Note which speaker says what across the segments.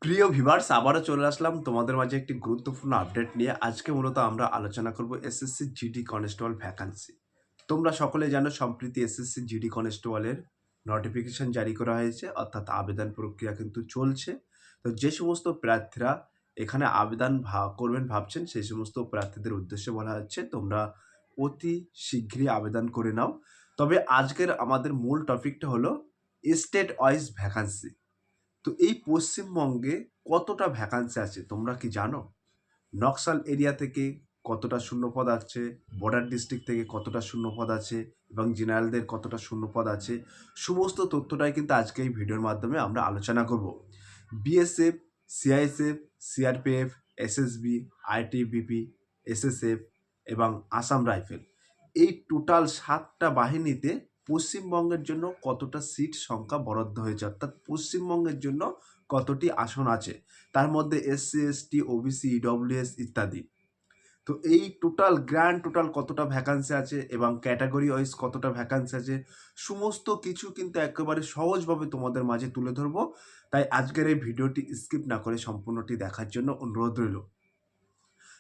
Speaker 1: প্রিয় ভিউয়ার্স, আবারও চলে আসলাম তোমাদের মাঝে একটি গুরুত্বপূর্ণ আপডেট নিয়ে। আজকে মূলত আমরা আলোচনা করব এসএসসি জিডি কনস্টেবল ভ্যাকান্সি। তোমরা সকলে জানো সম্প্রতি এসএসসি জিডি কনস্টেবলের নোটিফিকেশন জারি করা হয়েছে, অর্থাৎ আবেদন প্রক্রিয়া কিন্তু চলছে। তো যে সমস্ত প্রার্থীরা এখানে আবেদন করবেন ভাবছেন, সেই সমস্ত প্রার্থীদের উদ্দেশ্যে বলা হচ্ছে তোমরা অতি শীঘ্রই আবেদন করে নাও। তবে আজকের আমাদের মূল টপিকটা হলো স্টেট ওয়াইজ ভ্যাকান্সি। তো এই পশ্চিমবঙ্গে কতটা ভ্যাকান্সি আছে তোমরা কি জানো? নকশাল এরিয়া থেকে কতটা শূন্যপদ আছে, বর্ডার ডিস্ট্রিক্ট থেকে কতটা শূন্যপদ আছে এবং জেনারেলদের কতটা শূন্যপদ আছে, সমস্ত তথ্যটাই কিন্তু আজকে এই ভিডিওর মাধ্যমে আমরা আলোচনা করব। BSF, CISF, CRPF, SSB, ITBP, SSF এবং আসাম রাইফেল, এই টোটাল 7টা বাহিনীতে পশ্চিমবঙ্গের জন্য কতটা সিট সংখ্যা বরাদ্দ হয়েছে, অর্থাৎ পশ্চিমবঙ্গের জন্য কতটি আসন আছে, তার মধ্যে এসসি এসটি ওবিসি ইডব্লিউএস ইত্যাদি। তো এই গ্র্যান্ড টোটাল কতটা ভ্যাকান্সি আছে এবং ক্যাটাগরি ওয়াইজ কতটা ভ্যাকান্সি আছে, সমস্ত কিছু কিন্তু একেবারে সহজভাবে তোমাদের মাঝে তুলে ধরবো। তাই আজকের এই ভিডিওটি স্কিপ না করে সম্পূর্ণটি দেখার জন্য অনুরোধ রইল।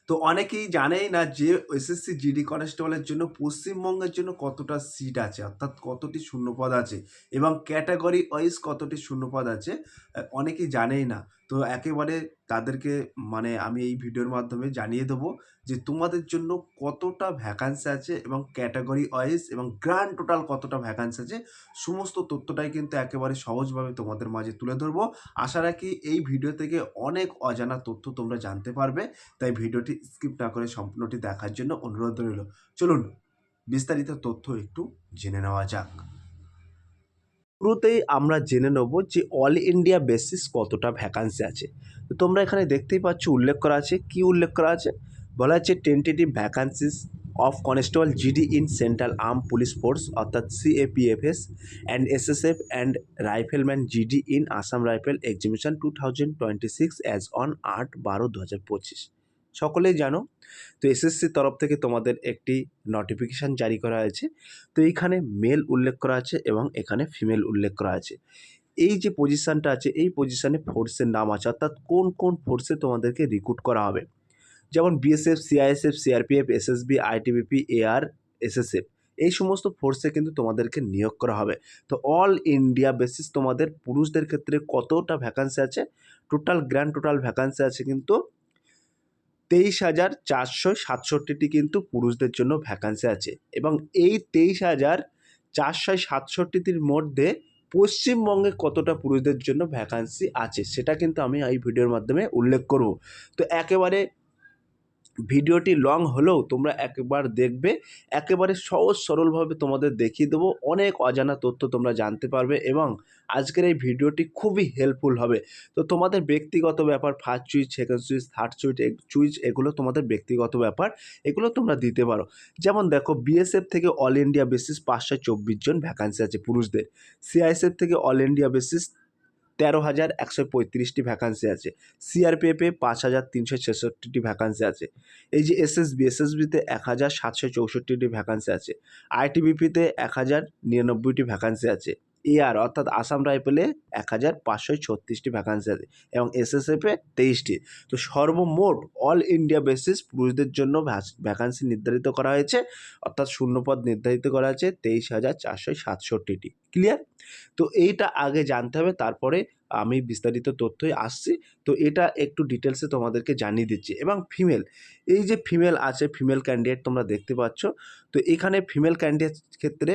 Speaker 1: তো অনেকেই জানেই না যে এসএসসি জিডি কনস্টেবলের জন্য পশ্চিমবঙ্গের জন্য কতটা সিট আছে, অর্থাৎ কতটি শূন্যপদ আছে এবং ক্যাটাগরি ওয়াইজ কতটি শূন্যপদ আছে, অনেকেই জানেই না। তো একেবারে তাদেরকে আমি এই ভিডিওর মাধ্যমে জানিয়ে দেবো যে তোমাদের জন্য কতটা ভ্যাকান্সি আছে এবং ক্যাটাগরি ওয়াইজ এবং গ্র্যান্ড টোটাল কতটা ভ্যাকান্সি আছে, সমস্ত তথ্যটাই কিন্তু একেবারে সহজভাবে তোমাদের মাঝে তুলে ধরবো। আশা রাখি এই ভিডিও থেকে অনেক অজানা তথ্য তোমরা জানতে পারবে। তাই ভিডিওটি স্কিপ না করে সম্পূর্ণটি দেখার জন্য অনুরোধ রইল। চলুন বিস্তারিত তথ্য একটু জেনে নেওয়া যাক। শুরুতেই আমরা জেনে নেব যে অল ইন্ডিয়া বেসিস কতটা ভ্যাকান্সি আছে। তো তোমরা এখানে দেখতেই পাচ্ছ উল্লেখ করা আছে, কি উল্লেখ করা আছে, বলা হচ্ছে tentative vacancies of constable GD in central arm police force অর্থাৎ CAPFs and SSF and rifleman GD in Assam rifle exhibition 2026 as on 8/12/2025। সকলেই জানো তো এসএসসির তরফ থেকে তোমাদের একটি নোটিফিকেশান জারি করা হয়েছে। তো এইখানে মেল উল্লেখ করা আছে এবং এখানে ফিমেল উল্লেখ করা আছে। এই যে পজিশানটা আছে, এই পজিশানে ফোর্সের নাম আছে, অর্থাৎ কোন কোন ফোর্সে তোমাদেরকে রিক্রুট করা হবে। যেমন BSF, CISF, CRPF, SSB, ITBP, AR, SSF, এই সমস্ত ফোর্সে কিন্তু তোমাদেরকে নিয়োগ করা হবে। তো অল ইন্ডিয়া বেসিস তোমাদের পুরুষদের ক্ষেত্রে কতটা ভ্যাকান্সি আছে, গ্র্যান্ড টোটাল ভ্যাকান্সি আছে কিন্তু 23,467টি কিন্তু পুরুষদের জন্য ভ্যাকান্সি আছে এবং এই 23,467টির মধ্যে পশ্চিমবঙ্গে কতটা পুরুষদের জন্য ভ্যাকান্সি আছে সেটা কিন্তু আমি এই ভিডিওর মাধ্যমে উল্লেখ করব। তো একেবারে ভিডিওটি লং হলেও তোমরা একবার দেখবে, একেবারে সহজ সরলভাবে তোমাদের দেখিয়ে দেবো, অনেক অজানা তথ্য তোমরা জানতে পারবে এবং আজকের এই ভিডিওটি খুবই হেল্পফুল হবে। তো তোমাদের ব্যক্তিগত ব্যাপার, first switch, second switch, third switch এগুলো তোমাদের ব্যক্তিগত ব্যাপার, এগুলো তোমরা দিতে পারো। যেমন দেখো, বিএসএফ থেকে অল ইন্ডিয়া বেসিস 524 জন ভ্যাকান্সি আছে পুরুষদের, সিআইএসএফ থেকে অল ইন্ডিয়া বেসিস 13,135টি ভ্যাকান্সি আছে, সিআরপিএফে 5,366টি ভ্যাকান্সি আছে। এই যে এসএসবিতে 1,764টি ভ্যাকান্সি আছে, আইটিবিপিতে 1,099টি ভ্যাকান্সি আছে, এআর অর্থাৎ আসাম রাইফেলে 1,536টি ভ্যাকান্সি আছে এবং এসএসএফে 23টি। তো সর্বমোট অল ইন্ডিয়া বেসিস পুরুষদের জন্য ভ্যাকান্সি নির্ধারিত করা হয়েছে, অর্থাৎ শূন্যপদ নির্ধারিত করা হয়েছে 23,467টি। ক্লিয়ার? তো এইটা আগে জানতে হবে, তারপরে আমি বিস্তারিত তথ্যই আসছি। তো এটা একটু ডিটেলসে তোমাদেরকে জানিয়ে দিচ্ছি। এবং ফিমেল, এই যে ফিমেল আছে, ফিমেল ক্যান্ডিডেট তোমরা দেখতে পাচ্ছ। তো এখানে ফিমেল ক্যান্ডিডেট ক্ষেত্রে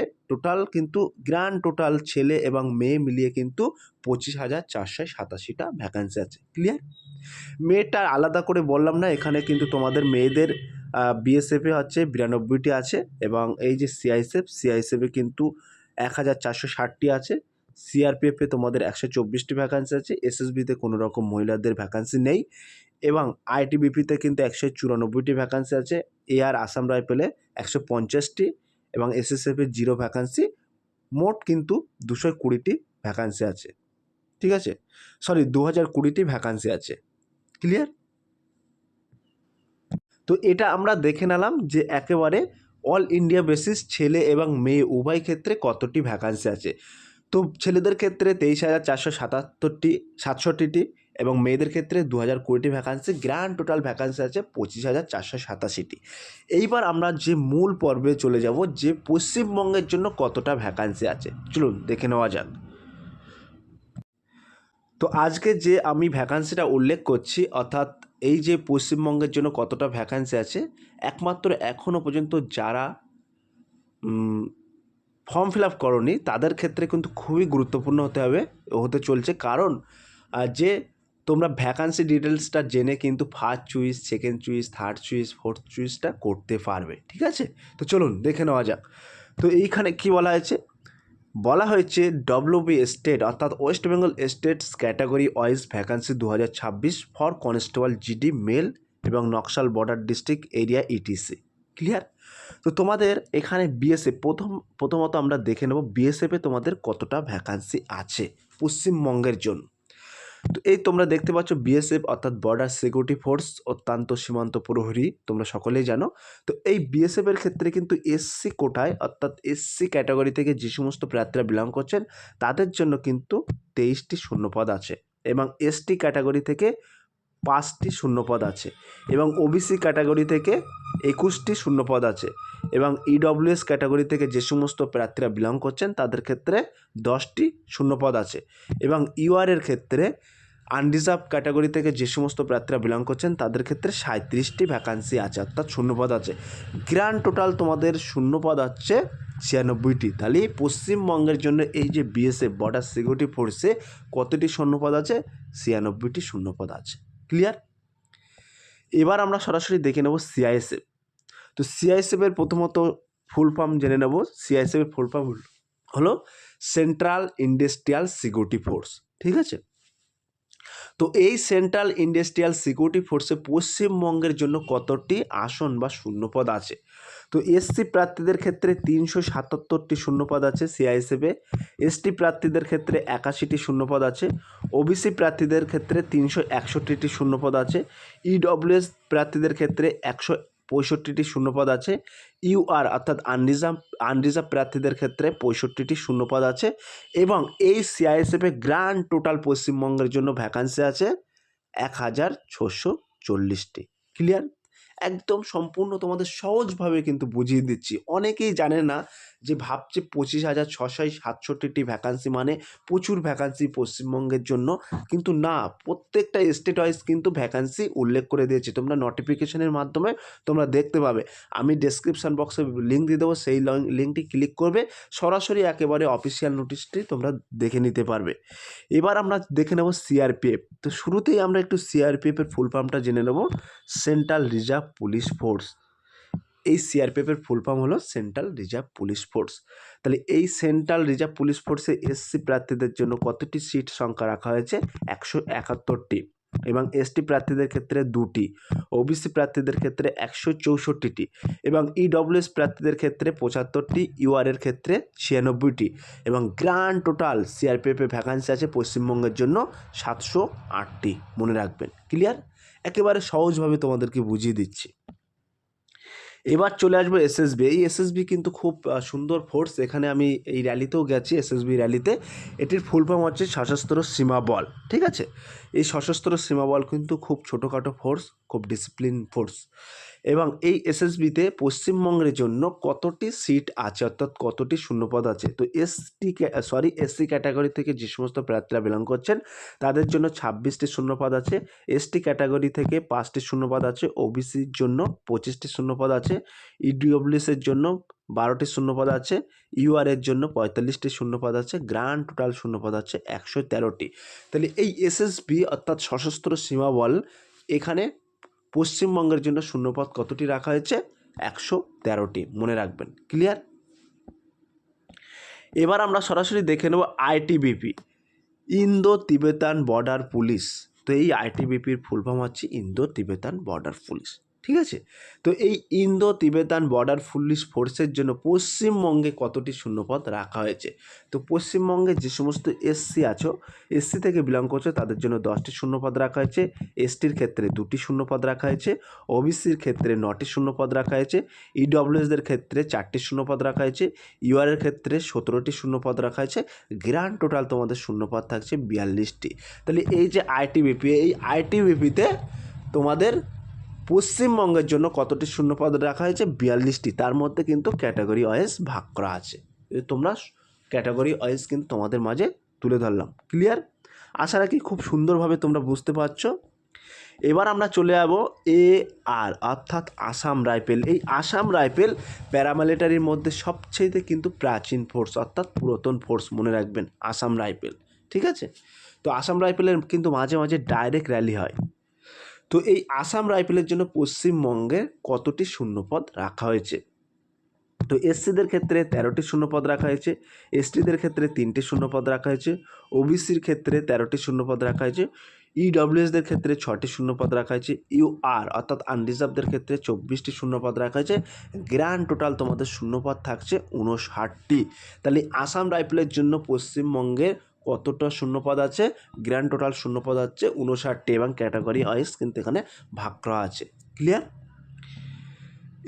Speaker 1: কিন্তু গ্র্যান্ড টোটাল ছেলে এবং মেয়ে মিলিয়ে কিন্তু 25,487টা ভ্যাকান্সি আছে। ক্লিয়ার? মেয়েটা আলাদা করে বললাম না, এখানে কিন্তু তোমাদের মেয়েদের বিএসএফে হচ্ছে 92টি আছে এবং এই যে সিআইএসএফে কিন্তু 1,460টি আছে, সিআরপিএফে তোমাদের 124টি ভ্যাকান্সি আছে, এসএসবিতে কোনো রকম মহিলাদের ভ্যাকান্সি নেই এবং আইটিবিপিতে কিন্তু 194টি ভ্যাকান্সি আছে, এআর আসাম রাইফেলে 150টি এবং এসএসএফে 0 ভ্যাকান্সি। মোট কিন্তু 220টি ভ্যাকান্সি আছে। ঠিক আছে, 2020টি ভ্যাকান্সি আছে। ক্লিয়ার? তো এটা আমরা দেখে নিলাম যে একেবারে অল ইন্ডিয়া বেসিস ছেলে এবং মেয়ে উভয় ক্ষেত্রে কতটি ভ্যাকান্সি আছে। তো ছেলেদের ক্ষেত্রে 23,467টি এবং মেয়েদের ক্ষেত্রে 2020টি ভ্যাকান্সি, গ্র্যান্ড টোটাল ভ্যাকান্সি আছে 25,487টি। এইবার আমরা যে মূল পর্বে চলে যাব, যে পশ্চিমবঙ্গের জন্য কতটা ভ্যাকান্সি আছে চলুন দেখে নেওয়া যাক। তো আজকে যে আমি ভ্যাকান্সিটা উল্লেখ করছি, অর্থাৎ এই যে পশ্চিমবঙ্গের জন্য কতটা ভ্যাকান্সি আছে, একমাত্র এখনও পর্যন্ত যারা ফর্ম ফিল আপ করনি তাদের ক্ষেত্রে কিন্তু খুবই গুরুত্বপূর্ণ হতে চলছে, কারণ যে তোমরা ভ্যাকান্সি ডিটেলসটা জেনে কিন্তু ফার্স্ট চুইস, সেকেন্ড চুইস, থার্ড চুইস, ফোর্থ চুইসটা করতে পারবে। ঠিক আছে, তো চলুন দেখে নেওয়া যাক। তো এইখানে কি বলা হয়েছে ডব্লিউবি স্টেট অর্থাৎ West Bengal states category wise vacancy 2026 for constable GD male এবং Naxal border district area etc. Clear? তো তোমাদের এখানে বিএসএফ প্রথমত আমরা দেখে নেব বিএসএফে তোমাদের কতটা ভ্যাকান্সি আছে পশ্চিমবঙ্গের জন্য। তো এই তোমরা দেখতে পাচ্ছ বিএসএফ অর্থাৎ বর্ডার সিকিউরিটি ফোর্স, অত্যন্ত সীমান্ত প্রহরী, তোমরা সকলেই জানো। তো এই বিএসএফের ক্ষেত্রে কিন্তু এসসি কোটায় অর্থাৎ এসসি ক্যাটাগরি থেকে যে সমস্ত প্রার্থীরা বিলং করছেন তাদের জন্য কিন্তু 23টি শূন্যপদ আছে, এবং এসটি ক্যাটাগরি থেকে 5টি শূন্যপদ আছে, এবং ওবিসি ক্যাটাগরি থেকে 21টি শূন্যপদ আছে, এবং ইডব্লিউএস ক্যাটাগরি থেকে যে সমস্ত প্রার্থীরা বিলং করছেন তাদের ক্ষেত্রে 10টি শূন্যপদ আছে, এবং ইউআরের ক্ষেত্রে আনরিজার্ভ ক্যাটাগরি থেকে যে সমস্ত প্রার্থীরা বিলং করছেন তাদের ক্ষেত্রে 37টি ভ্যাকান্সি আছে, অর্থাৎ শূন্যপদ আছে। গ্র্যান্ড টোটাল তোমাদের শূন্যপদ আছে 96টি। তাহলে পশ্চিমবঙ্গের জন্য এই যে বিএসএফ বর্ডার সিকিউরিটি ফোর্সে কতটি শূন্যপদ আছে? 96টি শূন্যপদ আছে। ক্লিয়ার? এবার আমরা সরাসরি দেখে নেব সিআইএসএফ। তো সিআইএসএফের প্রথমত ফুল ফর্ম জেনে নেব। সিআইএসএফের ফুল ফর্ম হলো সেন্ট্রাল ইন্ডাস্ট্রিয়াল সিকিউরিটি ফোর্স। ঠিক আছে, তো এই সেন্ট্রাল ইন্ডাস্ট্রিয়াল সিকিউরিটি ফোর্সে পশ্চিমবঙ্গের জন্য কতটি আসন বা শূন্যপদ আছে? তো এসসি প্রার্থীদের ক্ষেত্রে 377টি শূন্যপদ আছে সিআইএসএফে, এসটি প্রার্থীদের ক্ষেত্রে 81টি শূন্যপদ আছে, ওবিসি প্রার্থীদের ক্ষেত্রে 361টি শূন্যপদ আছে, ইডব্লিউএস প্রার্থীদের ক্ষেত্রে 165টি শূন্যপদ আছে, ইউআর অর্থাৎ আনরিজার্ভ প্রার্থীদের ক্ষেত্রে 65টি শূন্যপদ আছে, এবং এই সিআইএসএফে গ্র্যান্ড টোটাল পশ্চিমবঙ্গের জন্য ভ্যাকান্সি আছে 1640টি। ক্লিয়ার? একদম সম্পূর্ণ তোমাদের সহজভাবে কিন্তু বুঝিয়ে দিচ্ছি। অনেকেই জানে না, যে ভাবছে 25,667টি ভ্যাকান্সি মানে প্রচুর ভ্যাকান্সি পশ্চিমবঙ্গের জন্য, কিন্তু না, প্রত্যেকটা স্টেট ওয়াইজ কিন্তু ভ্যাকান্সি উল্লেখ করে দিয়েছি। তোমরা নোটিফিকেশনের মাধ্যমে তোমরা দেখতে পাবে, আমি ডেসক্রিপশান বক্সে লিঙ্ক দিয়ে দেবো, সেই লিঙ্কটি ক্লিক করবে, সরাসরি একেবারে অফিসিয়াল নোটিশটি তোমরা দেখে নিতে পারবে। এবার আমরা দেখে নেব সিআরপিএফ। তো শুরুতেই আমরা একটু সিআরপিএফের ফুল ফর্মটা জেনে নেব। Central reserve police force. এই সিআরপিএফের ফুল ফর্ম হলো সেন্ট্রাল রিজার্ভ পুলিশ ফোর্স। তাহলে এই সেন্ট্রাল রিজার্ভ পুলিশ ফোর্সে এসসি প্রার্থীদের জন্য কতটি সিট সংখ্যা রাখা হয়েছে? 171টি, এবং এসটি প্রার্থীদের ক্ষেত্রে 2টি, ওবিসি প্রার্থীদের ক্ষেত্রে 164টি, এবং ইডব্লিউএস প্রার্থীদের ক্ষেত্রে 75টি, ইউআরের ক্ষেত্রে 96টি, এবং গ্র্যান্ড টোটাল সিআরপিএফে ভ্যাকান্সি আছে পশ্চিমবঙ্গের জন্য 708টি। মনে রাখবেন। ক্লিয়ার? একেবারে সহজভাবে তোমাদেরকে বুঝিয়ে দিচ্ছি। এবার চলে আসবো এসএসবি। এই এসএসবি কিন্তু খুব সুন্দর ফোর্স। এখানে আমি এই র্যালিতেও গেছি, এসএসবি র্যালিতে। এটির ফুল ফর্ম হচ্ছে সশস্ত্র সীমা বল। ঠিক আছে, এই সশস্ত্র সীমা বল কিন্তু খুব ছোটোখাটো ফোর্স, খুব ডিসিপ্লিন ফোর্স, এবং এই এসএসবিতে পশ্চিমবঙ্গের জন্য কতটি সিট আছে, অর্থাৎ কতটি শূন্যপদ আছে? তো এসসি ক্যাটাগরি থেকে যে সমস্ত প্রার্থীরা বিলং করছেন তাদের জন্য 26টি শূন্যপদ আছে, এসটি ক্যাটাগরি থেকে 5টি শূন্যপদ আছে, ওবিসির জন্য 25টি শূন্যপদ আছে, ইডব্লিউএসের জন্য 12টি শূন্যপদ আছে, ইউআরের জন্য 45টি শূন্যপদ আছে, গ্র্যান্ড টোটাল শূন্যপদ আছে 113টি। তাহলে এই এসএসবি অর্থাৎ সশস্ত্র সীমা বল, এখানে পশ্চিমবঙ্গের জন্য শূন্যপদ কতটি রাখা হয়েছে? 113টি। মনে রাখবেন। ক্লিয়ার? এবার আমরা সরাসরি দেখে নেব আইটিবিপি, ইন্দো তিবেতান বর্ডার পুলিশ। তো এই আইটিবিপির ফুল ফর্ম হচ্ছে ইন্দো তিবেতান বর্ডার পুলিশ। ঠিক আছে। তো এই ইন্দো তিবেতান বর্ডার পুলিশ ফোর্সের জন্য পশ্চিমবঙ্গে কতটি শূন্যপদ রাখা হয়েছে? তো পশ্চিমবঙ্গে যে সমস্ত এসসি আছো, এসসি থেকে বিলং করছো, তাদের জন্য 10টি শূন্যপদ রাখা হয়েছে। এসটির ক্ষেত্রে 2টি শূন্যপদ রাখা হয়েছে। ওবিসির ক্ষেত্রে 9টি শূন্যপদ রাখা হয়েছে। ইডব্লিউএসদের ক্ষেত্রে 4টি শূন্যপদ রাখা হয়েছে। ইউআরের ক্ষেত্রে 17টি শূন্যপদ রাখা হয়েছে। গ্র্যান্ড টোটাল তোমাদের শূন্যপদ থাকছে 42টি। তাহলে এই যে আইটিবিপি, এই আইটিবিপিতে তোমাদের পশ্চিমবঙ্গের জন্য কতটি শূন্যপদ রাখা হয়েছে? 42টি। তার মধ্যে কিন্তু ক্যাটাগরি ওয়াইজ ভাগ করা আছে। তোমরা ক্যাটাগরি ওয়াইজ কিন্তু তোমাদের মাঝে তুলে ধরলাম। ক্লিয়ার? আশা রাখি খুব সুন্দরভাবে তোমরা বুঝতে পারছো। এবার আমরা চলে যাব AR অর্থাৎ আসাম রাইফেল। এই আসাম রাইফেল প্যারামিলিটারির মধ্যে সবচেয়ে কিন্তু প্রাচীন ফোর্স অর্থাৎ পুরাতন ফোর্স, মনে রাখবেন আসাম রাইফেল। ঠিক আছে। তো আসাম রাইফেলের কিন্তু মাঝে মাঝে ডাইরেক্ট র্যালি হয়। তো এই আসাম রাইফেলের জন্য পশ্চিমবঙ্গে কতটি শূন্যপদ রাখা হয়েছে? তো এসসিদের ক্ষেত্রে 13টি শূন্যপদ রাখা হয়েছে। এসটিদের ক্ষেত্রে 3টি শূন্যপদ রাখা হয়েছে। ওবিসির ক্ষেত্রে 13টি শূন্যপদ রাখা হয়েছে। ইডব্লিউএসদের ক্ষেত্রে 6টি শূন্যপদ রাখা হয়েছে। ইউআর অর্থাৎ আনরিজার্ভদের ক্ষেত্রে 24টি শূন্যপদ রাখা হয়েছে। গ্র্যান্ড টোটাল তোমাদের শূন্যপদ থাকছে 59টি। তাহলে আসাম রাইফেলের জন্য পশ্চিমবঙ্গের কতটা শূন্যপদ আছে? গ্র্যান্ড টোটাল শূন্যপদ হচ্ছে 59টি এবং ক্যাটাগরি ওয়াইজ কিন্তু এখানে ভাগ করা আছে। ক্লিয়ার?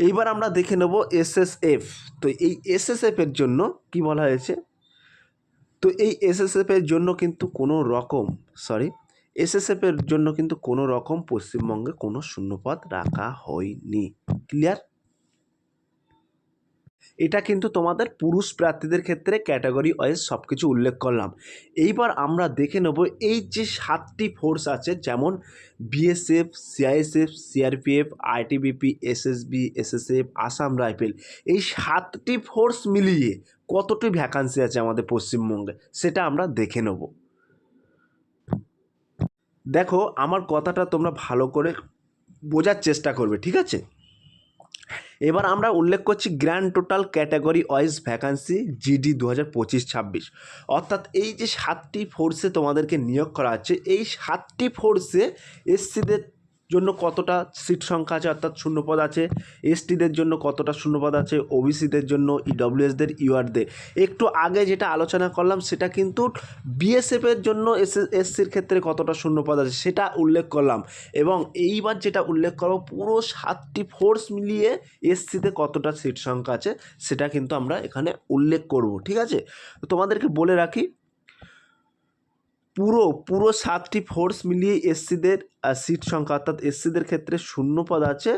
Speaker 1: এইবার আমরা দেখে নেব এসএসএফ। তো এই এসএসএফ এর জন্য কি বলা হয়েছে? তো এই এসএসএফ এর জন্য কিন্তু এসএসএফ এর জন্য কিন্তু কোনো রকম পশ্চিমবঙ্গে কোনো শূন্যপদ রাখা হয়নি। ক্লিয়ার? এটা কিন্তু তোমাদের পুরুষ প্রার্থীদের ক্ষেত্রে ক্যাটাগরি ওয়াইজ সব কিছু উল্লেখ করলাম। এইবার আমরা দেখে নেব এই যে 7টি ফোর্স আছে, যেমন BSF, CISF, CRPF, ITBP, SSB, SSF, Assam rifle, এই 7টি ফোর্স মিলিয়ে কতটি ভ্যাকান্সি আছে আমাদের পশ্চিমবঙ্গে, সেটা আমরা দেখে নেব। দেখো, আমার কথাটা তোমরা ভালো করে বোঝার চেষ্টা করবে। ঠিক আছে। এবার আমরা উল্লেখ করছি grand total category wise vacancy GD 2025-26। অর্থাৎ এই যে 7টি ফোর্সে তোমাদেরকে নিয়োগ করা হচ্ছে, এই 7টি ফোর্সে এসসিদের জন্য কতটা সিট সংখ্যা আছে অর্থাৎ শূন্যপদ আছে, এসটিদের জন্য কতটা শূন্যপদ আছে, ওবিসিদের জন্য, ইডব্লিউএসদের, ইউআরদের। একটু আগে যেটা আলোচনা করলাম সেটা কিন্তু বিএসএফের জন্য এসসির ক্ষেত্রে কতটা শূন্যপদ আছে সেটা উল্লেখ করলাম। এবং এইবার যেটা উল্লেখ করব, পুরো 7টি ফোর্স মিলিয়ে এসসিতে কতটা সিট সংখ্যা আছে সেটা কিন্তু আমরা এখানে উল্লেখ করব। ঠিক আছে। তো তোমাদেরকে বলে রাখি, পুরো 7টি ফোর্স মিলিয়ে এসসিদের সিট সংখ্যা অর্থাৎ এসসিদের ক্ষেত্রে শূন্যপদ আছে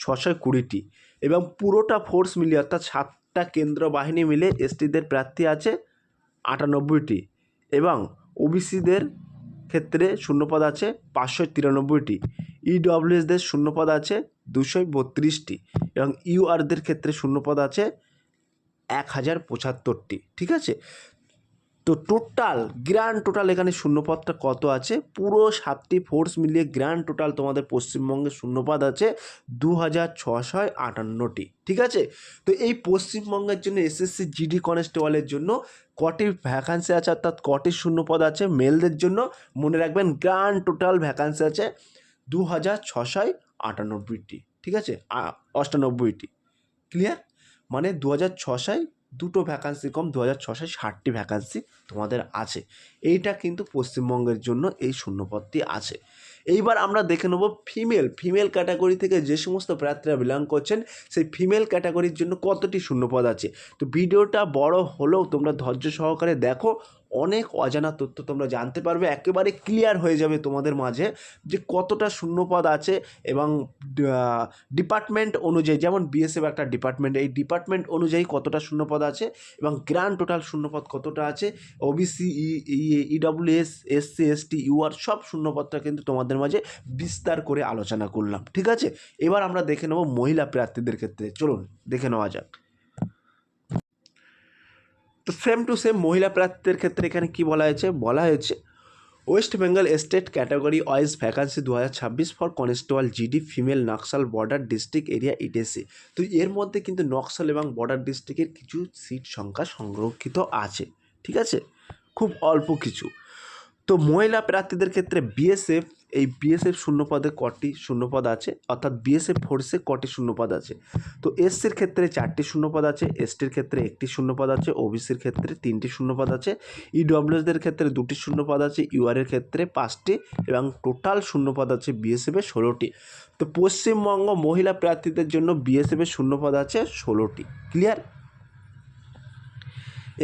Speaker 1: 620টি এবং পুরোটা ফোর্স মিলিয়ে অর্থাৎ 7টা কেন্দ্র বাহিনী মিলে এসটিদের প্রার্থী আছে 98টি এবং ওবিসিদের ক্ষেত্রে শূন্যপদ আছে 593টি, ইডব্লিউএসদের শূন্যপদ আছে 232টি এবং ইউআরদের ক্ষেত্রে শূন্যপদ আছে 1075টি। ঠিক আছে। তো গ্র্যান্ড টোটাল এখানে শূন্যপদটা কত আছে? পুরো 7টি ফোর্স মিলিয়ে গ্র্যান্ড টোটাল তোমাদের পশ্চিমবঙ্গে শূন্যপদ আছে 2658টি। ঠিক আছে। তো এই পশ্চিমবঙ্গের জন্য এসএসসি জিডি কনস্টেবলের জন্য কটি ভ্যাকান্সি আছে অর্থাৎ কটি শূন্যপদ আছে মেলদের জন্য? মনে রাখবেন গ্র্যান্ড টোটাল ভ্যাকান্সি আছে 2698টি। ঠিক আছে, 98টি। ক্লিয়ার? মানে 2600 দুটো ভ্যাকান্সি কম, 2660টি ভ্যাকান্সি তোমাদের আছে। এইটা কিন্তু পশ্চিমবঙ্গের জন্য এই শূন্যপদটি আছে। এইবার আমরা দেখে নেব ফিমেল ক্যাটাগরি থেকে যে সমস্ত প্রার্থীরা বিলং করছেন সেই ফিমেল ক্যাটাগরির জন্য কতটি শূন্যপদ আছে। তো ভিডিওটা বড় হলেও তোমরা ধৈর্য সহকারে দেখো, অনেক অজানা তথ্য তোমরা জানতে পারবে, একেবারে ক্লিয়ার হয়ে যাবে তোমাদের মাঝে যে কতটা শূন্যপদ আছে এবং ডিপার্টমেন্ট অনুযায়ী, যেমন বিএসএফ একটা ডিপার্টমেন্ট, এই ডিপার্টমেন্ট অনুযায়ী কতটা শূন্যপদ আছে এবং গ্র্যান্ড টোটাল শূন্যপদ কতটা আছে, OBC, EWS, SC, ST, UR সব শূন্যপদটা কিন্তু তোমাদের মাঝে বিস্তার করে আলোচনা করলাম। ঠিক আছে। এবার আমরা দেখে নেব মহিলা প্রার্থীদের ক্ষেত্রে। চলুন দেখে নেওয়া যাক। তো সেম টু সেম মহিলা প্রার্থীদের ক্ষেত্রে এখানে কি বলা হয়েছে West Bengal state category wise vacancy 2026 for constable GD female Naxal border district area EDC. তো এর মধ্যে কিন্তু নকশাল এবং বর্ডার ডিস্ট্রিক্টের কিছু সিট সংখ্যা সংরক্ষিত আছে। ঠিক আছে, খুব অল্প কিছু। তো তো মহিলা প্রার্থীদের ক্ষেত্রে বিএসএফ, এই বিএসএফ শূন্যপদে কটি শূন্যপদ আছে, অর্থাৎ বিএসএফ ফোর্সে কটি শূন্যপদ আছে? তো এসসির ক্ষেত্রে 4টি শূন্যপদ আছে, এসটির ক্ষেত্রে 1টি শূন্যপদ আছে, ওবিসির ক্ষেত্রে 3টি শূন্যপদ আছে, ইডব্লিউএসদের ক্ষেত্রে 2টি শূন্যপদ আছে, ইউআরের ক্ষেত্রে 5টি এবং টোটাল শূন্যপদ আছে বিএসএফের 16টি। তো পশ্চিমবঙ্গ মহিলা প্রার্থীদের জন্য বিএসএফের শূন্যপদ আছে 16টি। ক্লিয়ার?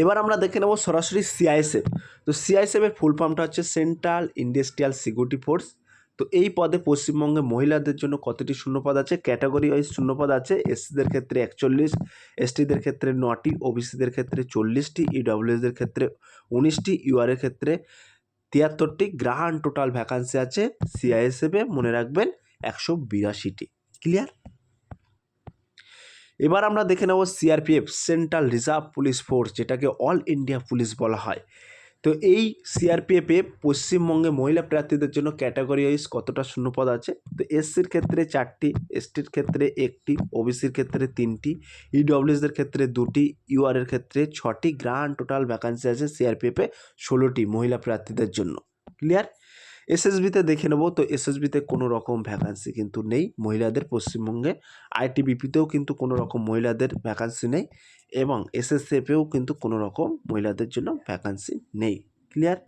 Speaker 1: এবার আমরা দেখে নেব সরাসরি সিআইএসএফ। তো সিআইএসএফের ফুল ফর্মটা হচ্ছে সেন্ট্রাল ইন্ডাস্ট্রিয়াল সিকিউরিটি ফোর্স। তো এই পদে পশ্চিমবঙ্গে মহিলাদের জন্য কতটি শূন্যপদ আছে? ক্যাটাগরি ওয়াইজ শূন্যপদ আছে। এসসিদের ক্ষেত্রে 41, এসটিদের ক্ষেত্রে 9টি, ওবিসিদের ক্ষেত্রে 40টি, ইডব্লিউএসদের ক্ষেত্রে 19টি, ইউআরের ক্ষেত্রে 73টি। গ্রান্ড টোটাল ভ্যাকান্সি আছে সিআইএসএফে, মনে রাখবেন 182টি। ক্লিয়ার? এবার আমরা দেখে নেব CRPF, central reserve police force, যেটাকে অল ইন্ডিয়া পুলিশ বলা হয়। তো এই সিআরপিএফে পশ্চিমবঙ্গে মহিলা প্রার্থীদের জন্য ক্যাটাগরি ওয়াইজ কতটা শূন্যপদ আছে? তো এসসির ক্ষেত্রে 4টি, এসটির ক্ষেত্রে 1টি, ওবিসির ক্ষেত্রে 3টি, ইডব্লিউএসদের ক্ষেত্রে 2টি, ইউআরের ক্ষেত্রে 6টি। গ্রান্ড টোটাল ভ্যাকান্সি আছে সিআরপিএফে 16টি মহিলা প্রার্থীদের জন্য। ক্লিয়ার? এসএসবিতে দেখে নেব। তো এসএসবিতে কোনো রকম ভ্যাকান্সি কিন্তু নেই মহিলাদের পশ্চিমবঙ্গে। আইটিবিপিতেও কিন্তু কোনো রকম মহিলাদের ভ্যাকান্সি নেই এবং এসএসএফেও কিন্তু কোনো রকম মহিলাদের জন্য ভ্যাকান্সি নেই। ক্লিয়ার?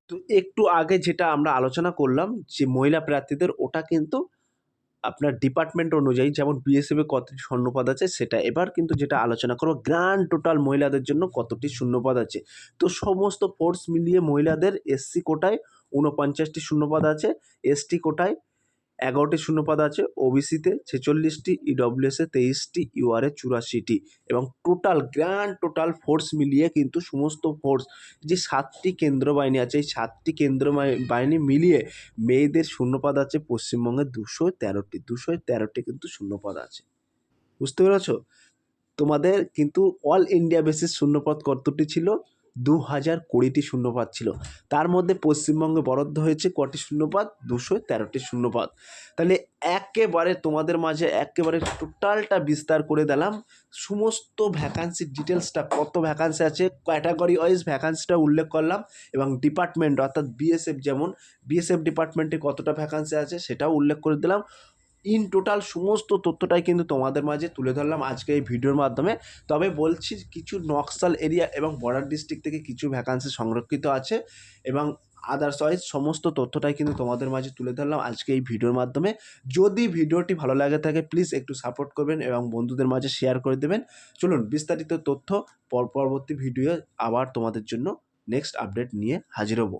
Speaker 1: তো একটু আগে যেটা আমরা আলোচনা করলাম যে মহিলা প্রার্থীদের, ওটা কিন্তু আপনার ডিপার্টমেন্ট অনুযায়ী, যেমন বিএসএফে কতটি শূন্যপদ আছে সেটা। এবার কিন্তু যেটা আলোচনা করব, গ্র্যান্ড টোটাল মহিলাদের জন্য কতটি শূন্যপদ আছে। তো সমস্ত ফোর্স মিলিয়ে মহিলাদের এসসি কোটায় 49টি শূন্যপদ আছে, এসটি কোটায় 11টি শূন্যপদ আছে, ওবিসিতে 46টি, ইডব্লিউএসে 23টি, ইউআরএ 84টি এবং টোটাল গ্র্যান্ড টোটাল ফোর্স মিলিয়ে কিন্তু সমস্ত ফোর্স, যে 7টি কেন্দ্র বাহিনী আছে, এই 7টি কেন্দ্র বাহিনী মিলিয়ে মেয়েদের শূন্যপদ আছে পশ্চিমবঙ্গে 213টি কিন্তু শূন্যপদ আছে। বুঝতে পেরেছ? তোমাদের কিন্তু অল ইন্ডিয়া বেসিস শূন্যপদ কতটি ছিল? 2020টি শূন্যপদ ছিল। তার মধ্যে পশ্চিমবঙ্গে বরাদ্দ হয়েছে কটি শূন্যপদ? 213টি শূন্যপদ। তাহলে একেবারে তোমাদের মাঝে একেবারে টোটালটা বিস্তার করে দিলাম। সমস্ত ভ্যাকান্সির ডিটেলসটা, কত ভ্যাকান্সি আছে, ক্যাটাগরি ওয়াইজ ভ্যাকান্সিটা উল্লেখ করলাম এবং ডিপার্টমেন্ট অর্থাৎ বিএসএফ, যেমন বিএসএফ ডিপার্টমেন্টে কতটা ভ্যাকান্সি আছে সেটাও উল্লেখ করে দিলাম। ইন টোটাল সমস্ত তথ্যটাই কিন্তু তোমাদের মাঝে তুলে ধরলাম আজকে এই ভিডিওর মাধ্যমে। তবে বলছি, কিছু নকশাল এরিয়া এবং বর্ডার ডিস্ট্রিক্ট থেকে কিছু ভ্যাকান্সি সংরক্ষিত আছে এবং আদার্স ওয়াইজ সমস্ত তথ্যটাই কিন্তু তোমাদের মাঝে তুলে ধরলাম আজকে এই ভিডিওর মাধ্যমে। যদি ভিডিওটি ভালো লাগে থাকে প্লিজ একটু সাপোর্ট করবেন এবং বন্ধুদের মাঝে শেয়ার করে দেবেন। চলুন বিস্তারিত তথ্য পরবর্তী ভিডিও আবার তোমাদের জন্য নেক্সট আপডেট নিয়ে হাজির হব।